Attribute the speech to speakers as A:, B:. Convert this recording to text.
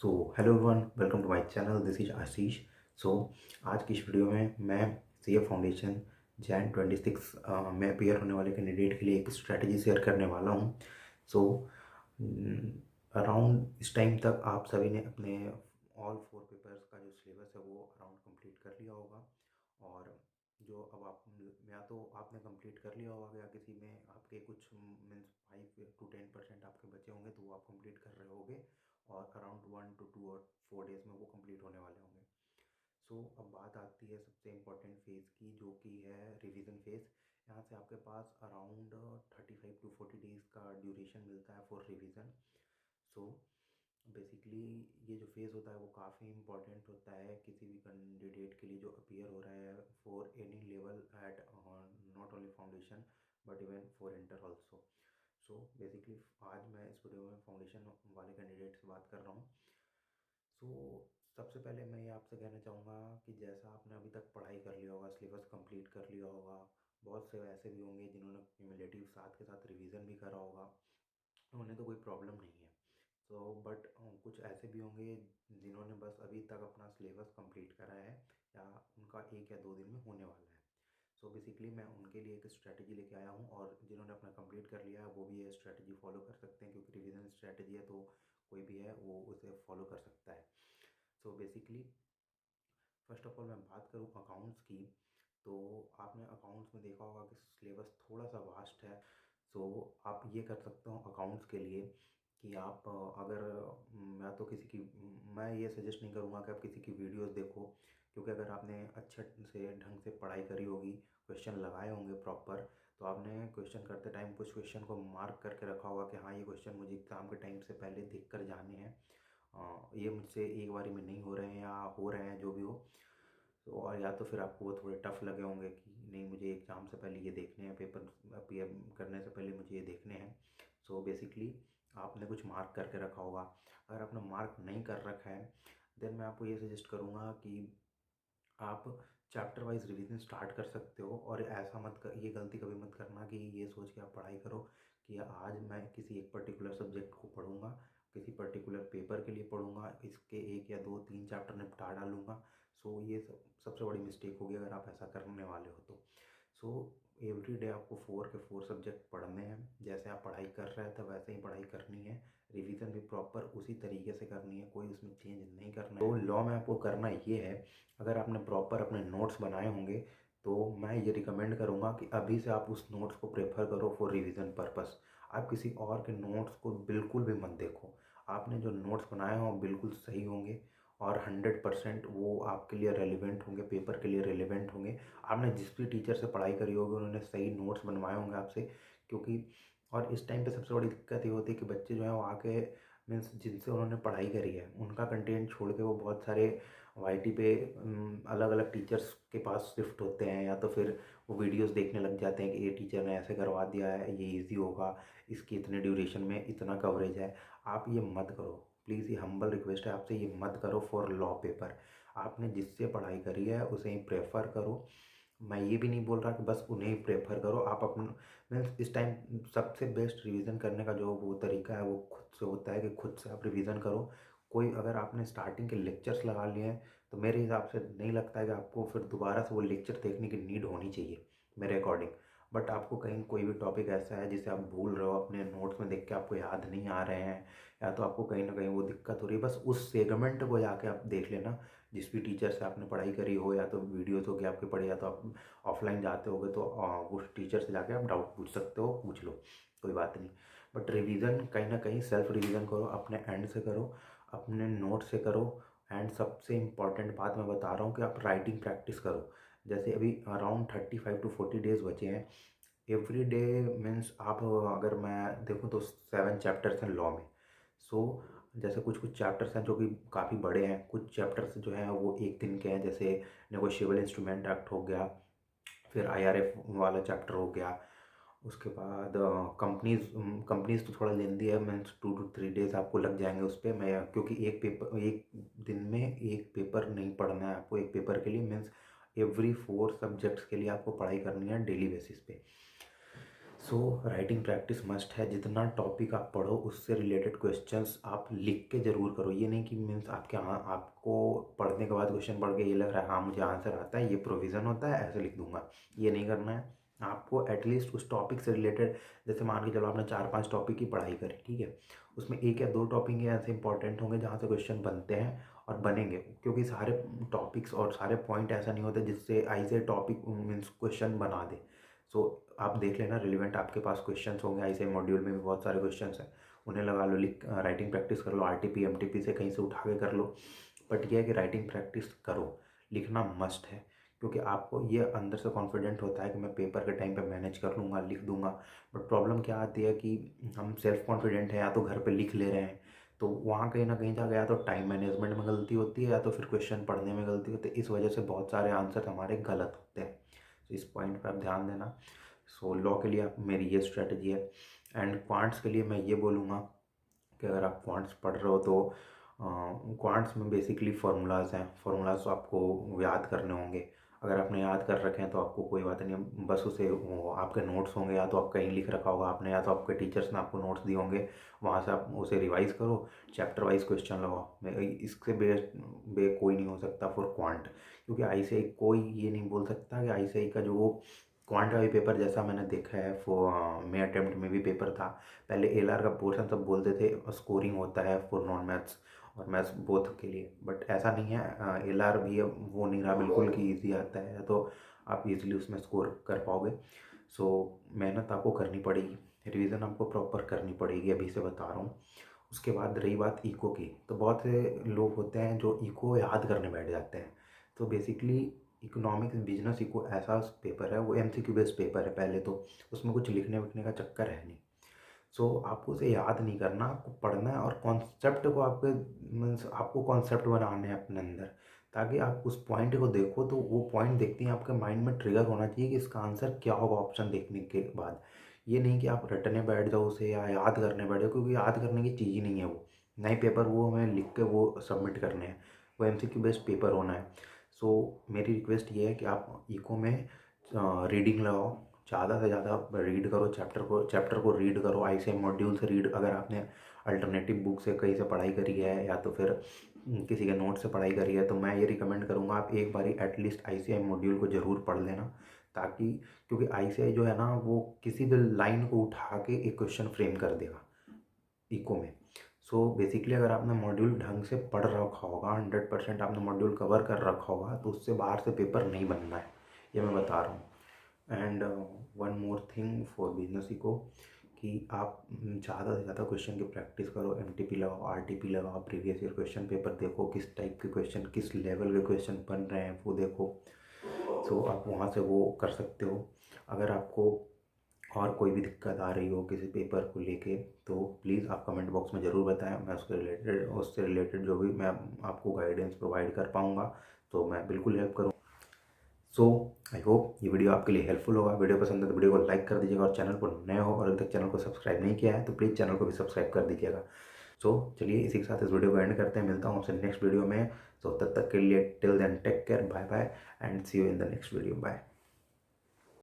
A: So hello everyone, welcome to my channel. This is Ashish. So आज की इस video में मैं सीए फाउंडेशन जैन 26 में अपियर होने वाले कैंडिडेट के लिए एक स्ट्रैटेजी शेयर करने वाला हूँ। सो अराउंड इस टाइम तक आप सभी ने अपने ऑल 4 पेपर्स का जो सिलेबस है वो अराउंड कंप्लीट कर लिया होगा। और जो अब आप या तो आपने कंप्लीट कर लिया होगा या किसी में आपके कुछ मीन्स 5 to 10% आपके बचे होंगे तो वो आप कंप्लीट कर रहे होगे और अराउंड 1 to 2 और 4 डेज़ में वो कंप्लीट होने वाले होंगे। सो अब बात आती है सबसे इम्पोर्टेंट फ़ेज़ की, जो कि है रिवीजन फ़ेज़। यहाँ से आपके पास अराउंड 35 to 40 डेज़ का ड्यूरेशन मिलता है फॉर रिवीजन। सो बेसिकली ये जो फेज़ होता है वो काफ़ी इम्पोर्टेंट होता है किसी भी कैंडिडेट के लिए जो अपीयर हो रहा है for any level at not only foundation but even for inter also. So basically आज मैं इस वीडियो में फाउंडेशन वाले कैंडिडेट से बात कर रहा हूँ। सो सबसे पहले मैं ये आपसे कहना चाहूँगा कि जैसा आपने अभी तक पढ़ाई कर लिया होगा, सिलेबस कंप्लीट कर लिया होगा, बहुत से ऐसे भी होंगे जिन्होंने क्यूमुलेटिव साथ के साथ रिवीजन भी करा होगा, उन्हें तो कोई प्रॉब्लम नहीं है। सो बट कुछ ऐसे भी होंगे जिन्होंने बस अभी तक अपना सिलेबस कंप्लीट करा है या उनका 1 या 2 दिन में होने वाला है। सो बेसिकली मैं उनके लिए एक स्ट्रैटेजी लेके आया हूँ और जिन्होंने अपना कंप्लीट कर लिया है वो भी ये स्ट्रैटेजी फॉलो कर सकते हैं, क्योंकि रिवीजन स्ट्रैटेजी है तो कोई भी है वो उसे फॉलो कर सकता है। So basically first of all मैं बात करूँ अकाउंट्स की, तो आपने अकाउंट्स में देखा होगा कि सिलेबस थोड़ा सा वास्ट है। सो आप ये कर सकते हो अकाउंट्स के लिए कि आप अगर मैं तो किसी की मैं ये सजेस्ट नहीं करूँगा कि आप किसी की वीडियोस देखो, क्योंकि अगर आपने अच्छे से ढंग से पढ़ाई करी होगी, क्वेश्चन लगाए होंगे प्रॉपर, तो आपने क्वेश्चन करते टाइम कुछ क्वेश्चन को मार्क करके रखा होगा कि हाँ ये क्वेश्चन मुझे एग्ज़ाम के टाइम से पहले देख कर जाने हैं। ये मुझसे एक बारी में नहीं हो रहे हैं या हो रहे हैं जो भी हो। तो और या तो फिर आपको वो थोड़े टफ लगे होंगे कि नहीं मुझे एग्ज़ाम से पहले ये देखने हैं, पेपर अपीयर करने से पहले मुझे ये देखने हैं। सो बेसिकली आपने कुछ मार्क करके रखा होगा। अगर आपने मार्क नहीं कर रखा है देन मैं आपको ये सजेस्ट करूँगा कि आप चैप्टर वाइज रिवीजन स्टार्ट कर सकते हो। और ऐसा मत कर, ये गलती कभी मत करना कि ये सोच के आप पढ़ाई करो कि आज मैं किसी एक पर्टिकुलर सब्जेक्ट को पढ़ूंगा, किसी पर्टिकुलर पेपर के लिए पढ़ूंगा, इसके 1 या 2 3 चैप्टर निपटा डालूंगा। सो ये सबसे बड़ी मिस्टेक होगी अगर आप ऐसा करने वाले हो तो। सो एवरी डे आपको 4 के 4 सब्जेक्ट पढ़ने हैं। जैसे आप पढ़ाई कर रहे थे वैसे ही पढ़ाई करनी है, रिवीजन भी प्रॉपर उसी तरीके से करनी है, कोई उसमें चेंज नहीं करना है। तो लॉ में आपको करना ये है, अगर आपने प्रॉपर अपने नोट्स बनाए होंगे तो मैं ये रिकमेंड करूँगा कि अभी से आप उस नोट्स को प्रेफर करो फॉर रिवीजन पर्पस। आप किसी और के नोट्स को बिल्कुल भी मत देखो। आपने जो नोट्स बनाए हों बिल्कुल सही होंगे और 100% वो आपके लिए रेलिवेंट होंगे, पेपर के लिए रेलिवेंट होंगे। आपने जिस भी टीचर से पढ़ाई करी होगी उन्होंने सही नोट्स बनवाए होंगे आपसे, क्योंकि और इस टाइम पे सबसे बड़ी दिक्कत ये होती है कि बच्चे जो हैं वो आके मीन्स जिनसे उन्होंने पढ़ाई करी है उनका कंटेंट छोड़ के वो बहुत सारे वाईटी पे अलग अलग टीचर्स के पास शिफ्ट होते हैं, या तो फिर वो वीडियोस देखने लग जाते हैं कि ये टीचर ने ऐसे करवा दिया है, ये इजी होगा, इसकी इतने ड्यूरेशन में इतना कवरेज है। आप ये मत करो प्लीज़, ये हम्बल रिक्वेस्ट है आपसे, ये मत करो फॉर लॉ पेपर। आपने जिससे पढ़ाई करी है उसे ही प्रेफर करो। मैं ये भी नहीं बोल रहा कि बस उन्हें ही प्रेफर करो। आप अपना मीन्स इस टाइम सबसे बेस्ट रिवीजन करने का जो वो तरीका है वो खुद से होता है कि खुद से आप रिवीजन करो। कोई अगर आपने स्टार्टिंग के लेक्चर्स लगा लिए हैं तो मेरे हिसाब से नहीं लगता है कि आपको फिर दोबारा से वो लेक्चर देखने की नीड होनी चाहिए मेरे अकॉर्डिंग। बट आपको कहीं कोई भी टॉपिक ऐसा है जिसे आप भूल रहे हो, अपने नोट्स में देख के आपको याद नहीं आ रहे हैं, या तो आपको कहीं ना कहीं वो दिक्कत हो रही है, बस उस सेगमेंट को जाके आप देख लेना जिस भी टीचर से आपने पढ़ाई करी हो, या तो वीडियोज़ हो गया आपके पढ़े, या तो आप ऑफलाइन जाते होगे तो उस टीचर से जाके आप डाउट पूछ सकते हो, पूछ लो, कोई बात नहीं। बट रिवीजन कहीं ना कहीं सेल्फ रिवीजन करो, अपने एंड से करो, अपने नोट से करो। एंड सबसे इम्पॉर्टेंट बात मैं बता रहा हूँ कि आप राइटिंग प्रैक्टिस करो। जैसे अभी अराउंड 35 to 40 डेज़ बचे हैं। एवरी डे मीन्स आप अगर मैं देखूँ तो 7 चैप्टर्स हैं लॉ में। सो जैसे कुछ कुछ चैप्टर्स हैं जो कि काफ़ी बड़े हैं, कुछ चैप्टर्स जो हैं वो 1 दिन के हैं, जैसे नेगोशिएबल इंस्ट्रूमेंट एक्ट हो गया, फिर आईआरएफ वाला चैप्टर हो गया। उसके बाद कंपनीज कंपनीज तो थोड़ा लेंदी है, मीन्स 2 to 3 डेज़ आपको लग जाएंगे उस पर। मैं क्योंकि एक पेपर, एक दिन में एक पेपर नहीं पढ़ना है आपको, एक पेपर के लिए मीन्स एवरी 4 सब्जेक्ट्स के लिए आपको पढ़ाई करनी है डेली बेसिस पे। सो राइटिंग प्रैक्टिस मस्ट है। जितना टॉपिक आप पढ़ो उससे रिलेटेड क्वेश्चंस आप लिख के ज़रूर करो। ये नहीं कि मीन्स आपके आपको पढ़ने के बाद क्वेश्चन पढ़ के ये लग रहा है हाँ मुझे आंसर आता है, ये प्रोविज़न होता है, ऐसे लिख दूंगा। ये नहीं करना है। आपको एटलीस्ट उस टॉपिक से रिलेटेड, जैसे मान के चलो आपने 4-5 टॉपिक की पढ़ाई करी, ठीक है, उसमें 1 या 2 टॉपिक ऐसे इंपॉर्टेंट होंगे जहाँ से क्वेश्चन बनते हैं और बनेंगे, क्योंकि सारे टॉपिक्स और सारे पॉइंट ऐसा नहीं होते जिससे आई से टॉपिक मीन्स क्वेश्चन बना दे। सो आप देख लेना, रिलेवेंट आपके पास क्वेश्चंस होंगे, ऐसे मॉड्यूल में भी बहुत सारे क्वेश्चंस हैं, उन्हें लगा लो, लिख राइटिंग प्रैक्टिस कर लो, आरटीपी एमटीपी से कहीं से उठा के कर लो। बट ये है कि राइटिंग प्रैक्टिस करो, लिखना मस्ट है, क्योंकि आपको ये अंदर से कॉन्फिडेंट होता है कि मैं पेपर के टाइम पे मैनेज कर लूँगा, लिख दूंगा। बट प्रॉब्लम क्या आती है कि हम सेल्फ कॉन्फिडेंट हैं, या तो घर पे लिख ले रहे हैं, तो वहाँ कहीं ना कहीं जाकर या तो टाइम मैनेजमेंट में गलती होती है या तो फिर क्वेश्चन पढ़ने में गलती होती है। इस वजह से बहुत सारे आंसर हमारे गलत होते हैं। तो इस पॉइंट पर आप ध्यान देना। सो लॉ के लिए आप मेरी ये स्ट्रेटजी है। एंड क्वांट्स के लिए मैं ये बोलूँगा कि अगर आप क्वांट्स पढ़ रहे हो तो क्वांट्स में बेसिकली फार्मूलाज हैं, फार्मूलाज तो आपको याद करने होंगे। अगर आपने याद कर रखे हैं तो आपको कोई बात नहीं, बस उसे वो आपके नोट्स होंगे, या तो आप कहीं लिख रखा होगा आपने, या तो आपके टीचर्स ने आपको नोट्स दिए होंगे, वहाँ से आप उसे रिवाइज़ करो, चैप्टर वाइज क्वेश्चन लगाओ। मैं इससे बे कोई नहीं हो सकता फॉर क्वांट, क्योंकि ICI कोई ये नहीं बोल सकता कि ICI का जो क्वांट का भी पेपर, जैसा मैंने देखा है मे अटेम्प्ट में भी पेपर था, पहले LR का पोर्शन सब बोलते थे स्कोरिंग होता है फॉर नॉन मैथ्स और मैथ्स बोथ के लिए, बट ऐसा नहीं है। LR भी अब वो नहीं रहा बिल्कुल कि ईजी आता है, तो आप इजीली उसमें स्कोर कर पाओगे। सो मेहनत आपको करनी पड़ेगी, रिवीजन आपको प्रॉपर करनी पड़ेगी, अभी से बता रहा हूँ। उसके बाद रही बात इको की, तो बहुत से लोग होते हैं जो इको याद करने बैठ जाते हैं। तो बेसिकली इकोनॉमिक्स बिजनेस इको ऐसा पेपर है, वो MCQ बेस्ड पेपर है पहले तो, उसमें कुछ लिखने विखने का चक्कर है नहीं। सो आपको उसे याद नहीं करना, आपको पढ़ना है और कॉन्सेप्ट को आपके मीन्स आपको कॉन्सेप्ट बनाने हैं अपने अंदर, ताकि आप उस पॉइंट को देखो तो वो पॉइंट देखते ही आपके माइंड में ट्रिगर होना चाहिए कि इसका आंसर क्या होगा ऑप्शन देखने के बाद। ये नहीं कि आप रटने बैठ जाओ उसे या याद करने बैठ जाओ, क्योंकि याद करने की चीज़ ही नहीं है वो। नए पेपर वो हमें लिख के वो सबमिट करने हैं, वो MCQ बेस्ड पेपर होना है। सो मेरी रिक्वेस्ट ये है कि आप इको में रीडिंग लगाओ, ज़्यादा से ज़्यादा रीड करो, चैप्टर को रीड करो, ICI मॉड्यूल से रीड, अगर आपने अल्टरनेटिव बुक से कहीं से पढ़ाई करी है या तो फिर किसी के नोट से पढ़ाई करी है, तो मैं ये रिकमेंड करूँगा आप एक बारी एटलीस्ट ICI मॉड्यूल को ज़रूर पढ़ लेना, ताकि क्योंकि ICI जो है ना वो किसी भी लाइन को उठा के एक क्वेश्चन फ्रेम कर देगा इको में। सो बेसिकली अगर आपने मॉड्यूल ढंग से पढ़ रखा होगा, 100% आपने मॉड्यूल कवर कर रखा होगा, तो उससे बाहर से पेपर नहीं बनना है, ये मैं बता रहा हूँ। And one more thing for business eco, कि आप ज़्यादा से ज़्यादा क्वेश्चन की प्रैक्टिस करो, MTP लगाओ, RTP लगाओ, प्रीवियस ईयर क्वेश्चन पेपर देखो, किस टाइप के क्वेश्चन, किस लेवल के क्वेश्चन बन रहे हैं वो देखो। सो आप वहाँ से वो कर सकते हो। अगर आपको और कोई भी दिक्कत आ रही हो किसी पेपर को लेके, तो प्लीज़ आप कमेंट बॉक्स में ज़रूर बताएं, मैं उससे रिलेटेड जो भी मैं आपको गाइडेंस प्रोवाइड कर पाऊँगा तो मैं बिल्कुल हेल्प करूँ। सो आई होप ये वीडियो आपके लिए हेल्पफुल होगा। वीडियो पसंद है तो वीडियो को लाइक कर दीजिएगा, और चैनल पर नए हो और अभी तक चैनल को सब्सक्राइब नहीं किया है तो प्लीज़ चैनल को भी सब्सक्राइब कर दीजिएगा। सो चलिए इसी के साथ इस वीडियो को एंड करते हैं, मिलता हूँ आपसे नेक्स्ट वीडियो में। सो तब तक के लिए till then take care, bye bye and see you in the next video, bye.